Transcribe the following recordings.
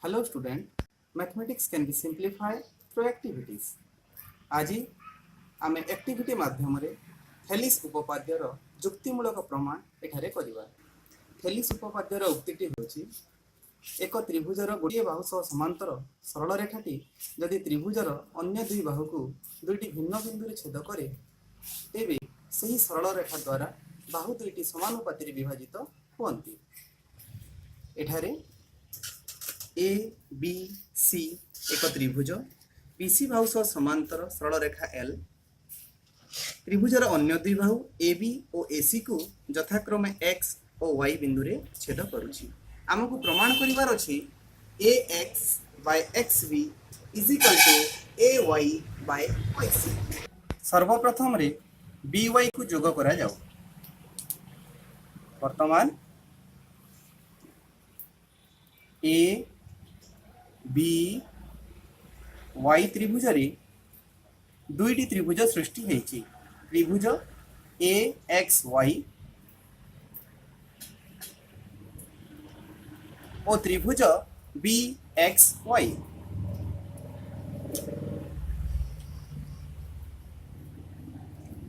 Hello student, mathematics can be simplified through activities. আজি ଆମେ activity ମାଧ୍ୟମରେ ଥେଲିସ୍ ଉପପାଦ୍ୟର ଯୁକ୍ତିମୂଳକ ପ୍ରମାଣ ଏଠାରେ କରିବା। ଥେଲିସ୍ ଉପପାଦ୍ୟର ଉକ୍ତିଟି ହେଉଛି ଏକ ତ୍ରିଭୁଜର ଗୋଟିଏ ବାହୁ ସହ ସମାନ୍ତର ସରଳ ରେଖାଟି ଯଦି ତ୍ରିଭୁଜର ଅନ୍ୟ ଦୁଇ ବାହୁକୁ ଦୁଇଟି ଭିନ୍ନ ବିନ୍ଦୁରେ ଛେଦ କରେ ତେବେ ସେହି ସରଳ ରେଖା ଦ୍ୱାରା ବାହୁ ଦୁଇଟି ସମାନୁପାତରେ ବିଭାଜିତ ହୁଅନ୍ତି। ଏଠାରେ ए बी सी एक त्रिभुज बीसी बाहु सह समांतर सरल रेखा एल त्रिभुजर अन्य दुई बाहु ए बी और एसी को यथाक्रमे एक्स और वाई बिंदु रे छेद करुछि। आमको प्रमाण करिवार अछि A X by X B is equal to A Y by Y C. सर्वप्रथम रे बी वाई को जोग करा जाऊ। वर्तमान ए बी वाई त्रिभुज रे दुईटी त्रिभुज सृष्टि होइछि। त्रिभुज ए एक्स वाई और त्रिभुज बी एक्स वाई।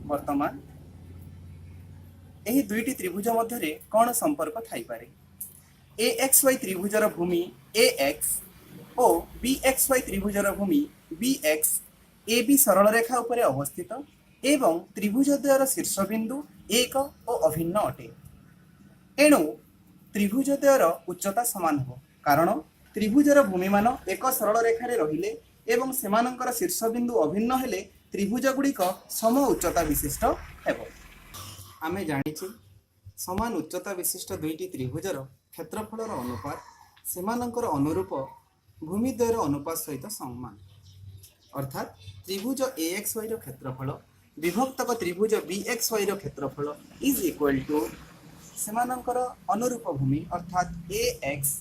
वर्तमान एही दुईटी त्रिभुज मध्य कौन संपर्क थाई पारे? ए एक्स वाई त्रिभुजर भूमि ए एक्स और बी एक्स वाई त्रिभुजर भूमि बी एक्स ए बी सरल रेखा उपरे अवस्थित एवं त्रिभुज द्वयर शीर्षबिंदु एक और अभिन्न अटे। एणु त्रिभुज द्वयर उच्चता समान हो कारण त्रिभुजर भूमि मान एक सरल रेखा रे रहिले एवं सेमानंकर शीर्षबिंदु अभिन्न हेले त्रिभुज गुड़िक सम उच्चता विशिष्ट हेबो। आमे जानिछि समान उच्चता विशिष्ट दुईटी त्रिभुजर क्षेत्रफलर अनुपात सेमानंकर अनुरूप भूमिद्वयर अनुपात सहित समान अर्थात त्रिभुज ए एक्स वाई क्षेत्रफल विभक्तक त्रिभुज बी एक्स वाई क्षेत्रफल इज इक्वल टू सेमानंकर अनुरूप भूमि अर्थात ए एक्स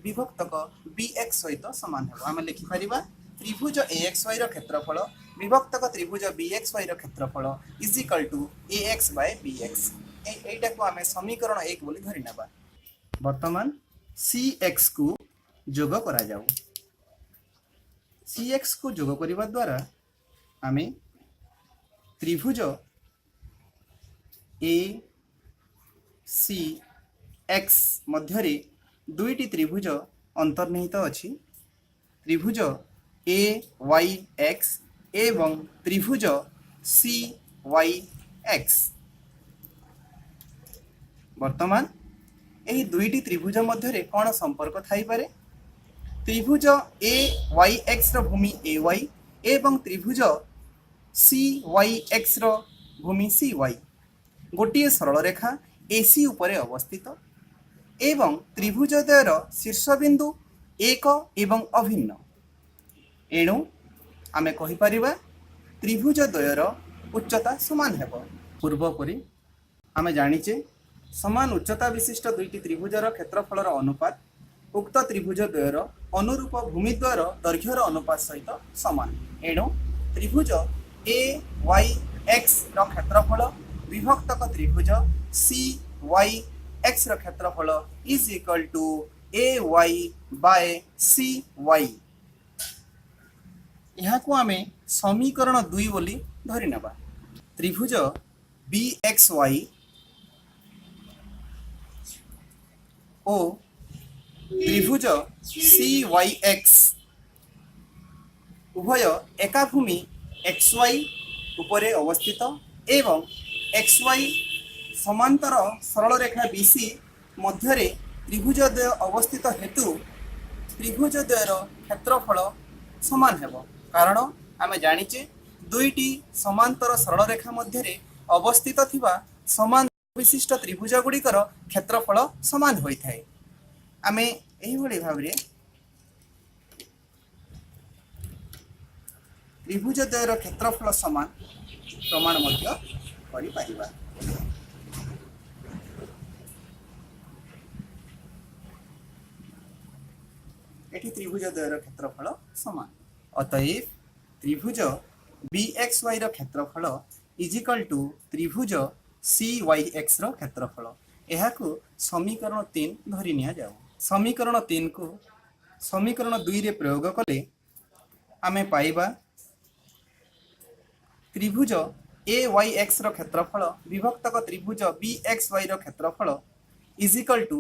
विभक्तक बी एक्स सहित समान हेबो। आमे लिखि परिबा त्रिभुज ए एक्स वाई क्षेत्रफल विभक्तक त्रिभुज बी एक्स वाई क्षेत्रफल is equal to A X by B X. एटा को आमे समीकरण 1 बोली धरि नेबा। वर्तमान सी एक्स को जोग करा जाऊ। सी एक्स को जोग करिबा द्वारा आमे त्रिभुज ए सी एक्स मध्यरे दुईटी त्रिभुज अंतर्निहित अछि। त्रिभुज ए वाई एक्स एवं त्रिभुज सी वाई एक्स। वर्तमान एही दुईटी त्रिभुज मध्यरे कौन संपर्क थाई पारे? त्रिभुज ए वाई एक्स रो भूमि ए वाई एवं त्रिभुज सी वाई एक्स रो भूमि सी वाई गोटे सरल रेखा एसी उपरे अवस्थित एवं त्रिभुज द्वयर शीर्षबिंदु एक एवं अभिन्न। एणु आमे कहि परिबा त्रिभुज द्वयर उच्चता समान हेबो। पूर्वपरि आमे जानिचे समान उच्चता विशिष्ट दुईटी त्रिभुजर क्षेत्रफलर अनुपात उक्त त्रिभुज द्वयर अनुरूप भूमिद्वयर दैर्घ्यर अनुपात सहित समान। एणु त्रिभुज ए वाई एक्स रो क्षेत्रफल विभक्तक त्रिभुज सी वाई एक्स रो क्षेत्रफल is equal to A Y by C Y. यहाँ को आमे समीकरण 2 बोली धरि नेबा। त्रिभुज बी एक्स वाई ओ त्रिभुज सी वाई एक्स उभय एका भूमि एक्स वाई उपरे अवस्थित एवं एक्स वाई समांतर सरल रेखा बीसी मध्यरे त्रिभुज द्वय अवस्थित हेतु त्रिभुज द्वयर क्षेत्रफल समान हेबो कारण आमे जानिचे दुईटी समांतर सरल रेखा मध्यरे अवस्थित थिबा समान विशिष्ट त्रिभुज गुड़िकर क्षेत्रफल समान होई थाए। आमे एही भली भाबरे त्रिभुज द्वयर क्षेत्रफल समान प्रमाण मध्य करि परिबा। एठी त्रिभुज द्वयर क्षेत्रफल समान अतएव त्रिभुज बी एक्स वाई क्षेत्रफल इज इक्वल टू त्रिभुज सी वाई एक्स क्षेत्रफल। यह समीकरण 3 धरी नि जाऊ। समीकरण 3 को समीकरण 2 रे प्रयोग कले आमे पाइबा त्रिभुज ए वाई एक्स रो क्षेत्रफल विभक्तक त्रिभुज बी एक्स वाई रो क्षेत्रफल is equal to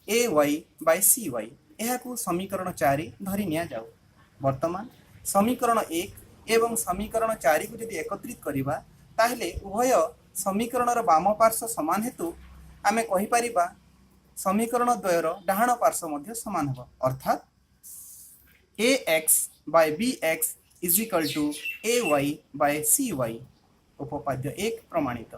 A Y by C Y. यह समीकरण 4 धरी निया जाऊ। वर्तमान समीकरण 1 एवं समीकरण 4 को यदि एकत्रित करिबा ताहले उभय समीकरण रो वाम पार्श्व समान हेतु आमे कहि परिबा समीकरण द्वयर डाहाण पार्श्व मध्य समान हो, अर्थात A X by B X is equal to A Y by C Y. उपपाद्य 1 प्रमाणित।